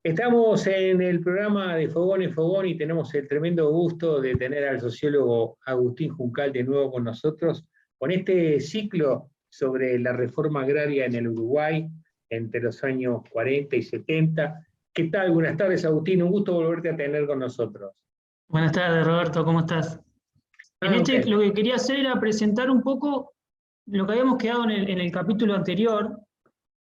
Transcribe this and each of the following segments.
Estamos en el programa de Fogón y Fogón y tenemos el tremendo gusto de tener al sociólogo Agustín Juncal de nuevo con nosotros, con este ciclo sobre la reforma agraria en el Uruguay entre los años 40 y 70. ¿Qué tal? Buenas tardes, Agustín, un gusto volverte a tener con nosotros. Buenas tardes, Roberto, ¿cómo estás? Lo que quería hacer era presentar un poco lo que habíamos quedado en el capítulo anterior,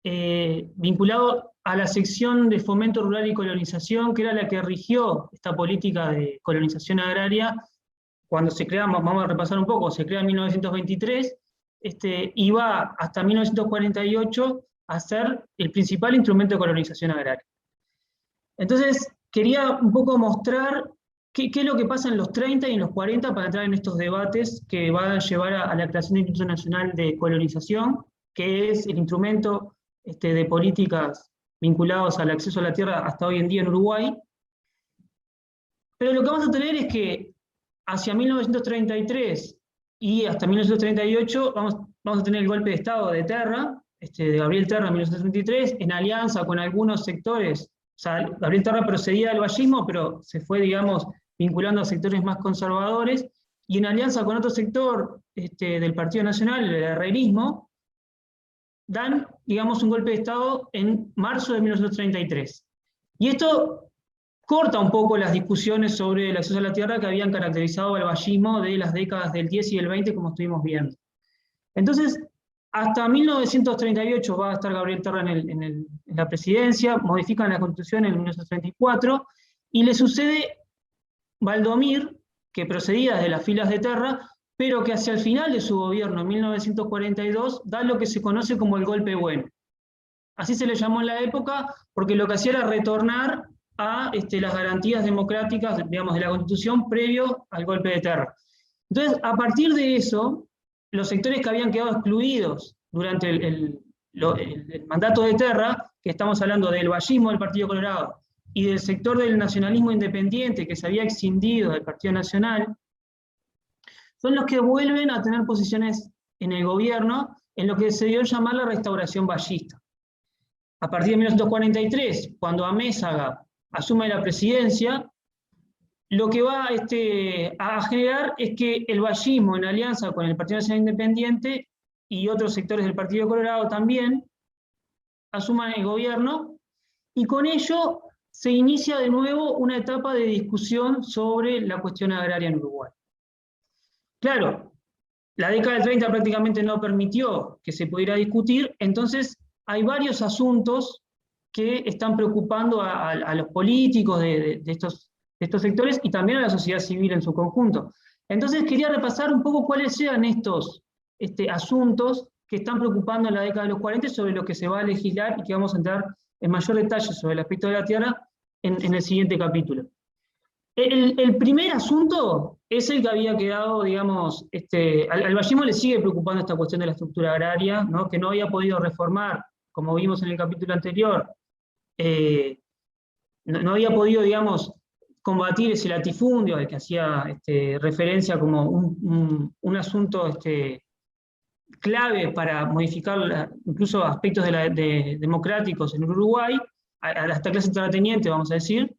vinculado a la sección de fomento rural y colonización, que era la que rigió esta política de colonización agraria cuando se crea, vamos a repasar un poco, se crea en 1923, y va hasta 1948 a ser el principal instrumento de colonización agraria. Entonces, quería un poco mostrar qué es lo que pasa en los 30 y en los 40 para entrar en estos debates que van a llevar a la creación del Instituto Nacional de Colonización, que es el instrumento de políticas vinculados al acceso a la tierra hasta hoy en día en Uruguay. Pero lo que vamos a tener es que hacia 1933 y hasta 1938 vamos a tener el golpe de Estado de Terra, de Gabriel Terra en 1933, en alianza con algunos sectores. O sea, Gabriel Terra procedía del vallismo, pero se fue, digamos, vinculando a sectores más conservadores, y en alianza con otro sector del Partido Nacional, el herrerismo, dan, digamos, un golpe de Estado en marzo de 1933. Y esto corta un poco las discusiones sobre el acceso a la tierra que habían caracterizado al vallismo de las décadas del 10 y del 20, como estuvimos viendo. Entonces, hasta 1938 va a estar Gabriel Terra en la presidencia, modifican la Constitución en 1934, y le sucede Valdomir, que procedía desde las filas de Terra, pero que hacia el final de su gobierno, en 1942, da lo que se conoce como el golpe bueno. Así se le llamó en la época, porque lo que hacía era retornar a las garantías democráticas, digamos, de la Constitución previo al golpe de Terra. Entonces, a partir de eso, los sectores que habían quedado excluidos durante el mandato de Terra, que estamos hablando del vallismo del Partido Colorado, y del sector del nacionalismo independiente, que se había escindido del Partido Nacional, son los que vuelven a tener posiciones en el gobierno, en lo que se dio a llamar la restauración vallista. A partir de 1943, cuando Amézaga asume la presidencia, lo que va a generar es que el vallismo, en alianza con el Partido Nacional Independiente y otros sectores del Partido Colorado también, asuman el gobierno, y con ello se inicia de nuevo una etapa de discusión sobre la cuestión agraria en Uruguay. Claro, la década del 30 prácticamente no permitió que se pudiera discutir, entonces hay varios asuntos que están preocupando a los políticos de estos sectores y también a la sociedad civil en su conjunto. Entonces quería repasar un poco cuáles eran estos asuntos que están preocupando en la década de los 40 sobre lo que se va a legislar y que vamos a entrar en mayor detalle sobre el aspecto de la tierra en el siguiente capítulo. El primer asunto es el que había quedado, digamos, al vallismo le sigue preocupando esta cuestión de la estructura agraria, ¿no? Que no había podido reformar, como vimos en el capítulo anterior, no había podido, digamos, combatir ese latifundio al que hacía referencia como un asunto clave para modificar incluso aspectos democráticos en Uruguay, a esta clase terrateniente, vamos a decir.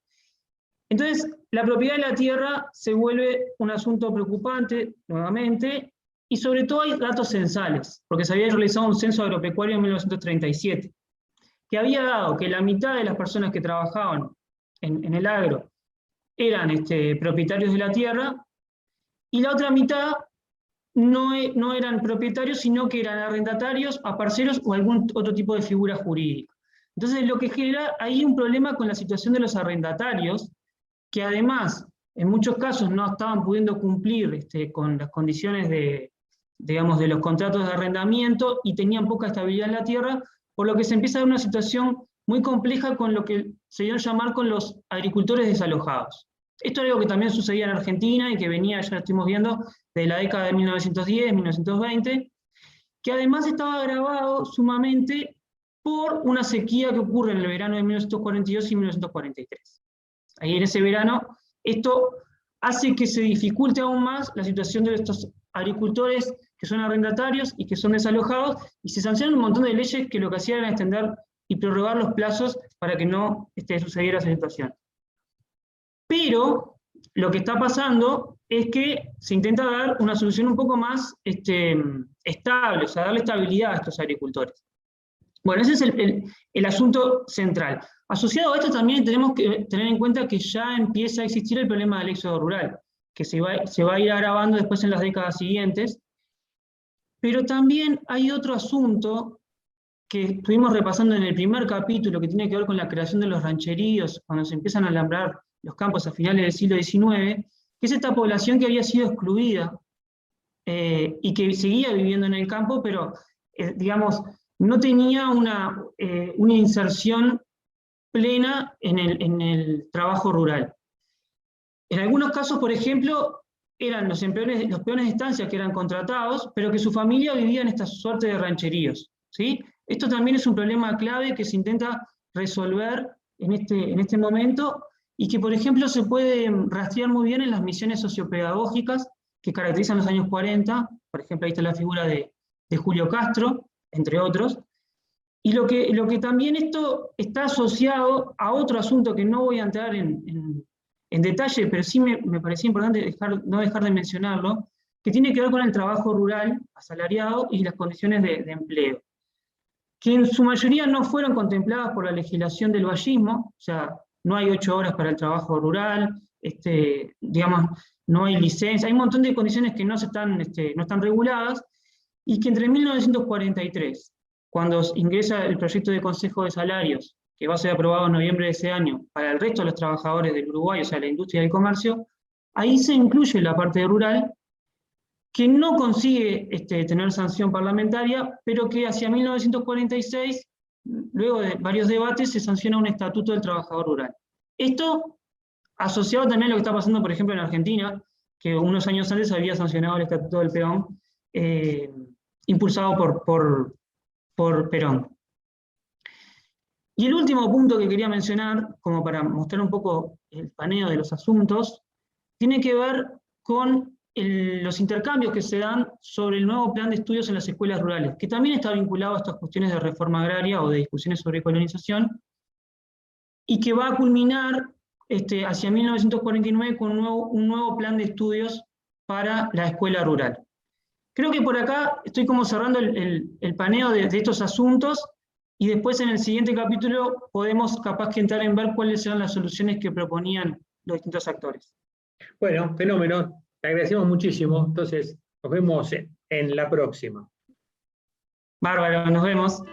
Entonces, la propiedad de la tierra se vuelve un asunto preocupante, nuevamente, y sobre todo hay datos censales, porque se había realizado un censo agropecuario en 1937, que había dado que la mitad de las personas que trabajaban en el agro eran propietarios de la tierra, y la otra mitad no eran propietarios, sino que eran arrendatarios, aparceros o algún otro tipo de figura jurídica. Entonces, lo que genera ahí un problema con la situación de los arrendatarios, que además, en muchos casos, no estaban pudiendo cumplir con las condiciones de los contratos de arrendamiento y tenían poca estabilidad en la tierra, por lo que se empieza a dar una situación muy compleja con lo que se dio a llamar con los agricultores desalojados. Esto es algo que también sucedía en Argentina y que venía, ya lo estuvimos viendo, de la década de 1910, 1920, que además estaba agravado sumamente por una sequía que ocurre en el verano de 1942 y 1943. Ahí en ese verano, esto hace que se dificulte aún más la situación de estos agricultores que son arrendatarios y que son desalojados, y se sancionan un montón de leyes que lo que hacían era extender y prorrogar los plazos para que no sucediera esa situación. Pero lo que está pasando es que se intenta dar una solución un poco más estable, o sea, darle estabilidad a estos agricultores. Bueno, ese es el asunto central. Asociado a esto también tenemos que tener en cuenta que ya empieza a existir el problema del éxodo rural, que se va a ir agravando después en las décadas siguientes. Pero también hay otro asunto que estuvimos repasando en el primer capítulo, que tiene que ver con la creación de los rancheríos, cuando se empiezan a alambrar los campos a finales del siglo XIX, que es esta población que había sido excluida y que seguía viviendo en el campo, pero, digamos, no tenía una inserción plena en el trabajo rural. En algunos casos, por ejemplo, eran los peones de estancia que eran contratados, pero que su familia vivía en esta suerte de rancheríos, ¿sí? Esto también es un problema clave que se intenta resolver en este momento, y que, por ejemplo, se puede rastrear muy bien en las misiones sociopedagógicas que caracterizan los años 40, por ejemplo, ahí está la figura de Julio Castro, entre otros, y lo que también esto está asociado a otro asunto que no voy a entrar en detalle, pero sí me parecía importante no dejar de mencionarlo, que tiene que ver con el trabajo rural asalariado y las condiciones de empleo, que en su mayoría no fueron contempladas por la legislación del vallismo, o sea, no hay 8 horas para el trabajo rural, digamos, no hay licencia, hay un montón de condiciones que no están reguladas, y que entre 1943, cuando ingresa el proyecto de Consejo de Salarios, que va a ser aprobado en noviembre de ese año, para el resto de los trabajadores del Uruguay, o sea, la industria y el comercio, ahí se incluye la parte rural, que no consigue tener sanción parlamentaria, pero que hacia 1946, luego de varios debates, se sanciona un estatuto del trabajador rural. Esto asociado también a lo que está pasando, por ejemplo, en Argentina, que unos años antes había sancionado el estatuto del peón, impulsado por Perón. Y el último punto que quería mencionar, como para mostrar un poco el paneo de los asuntos, tiene que ver con los intercambios que se dan sobre el nuevo plan de estudios en las escuelas rurales, que también está vinculado a estas cuestiones de reforma agraria o de discusiones sobre colonización, y que va a culminar hacia 1949 con un nuevo plan de estudios para la escuela rural. Creo que por acá estoy como cerrando el paneo de estos asuntos, y después en el siguiente capítulo podemos capaz que entrar en ver cuáles eran las soluciones que proponían los distintos actores. Bueno, fenómeno. Te agradecemos muchísimo. Entonces, nos vemos en la próxima. Bárbaro, nos vemos.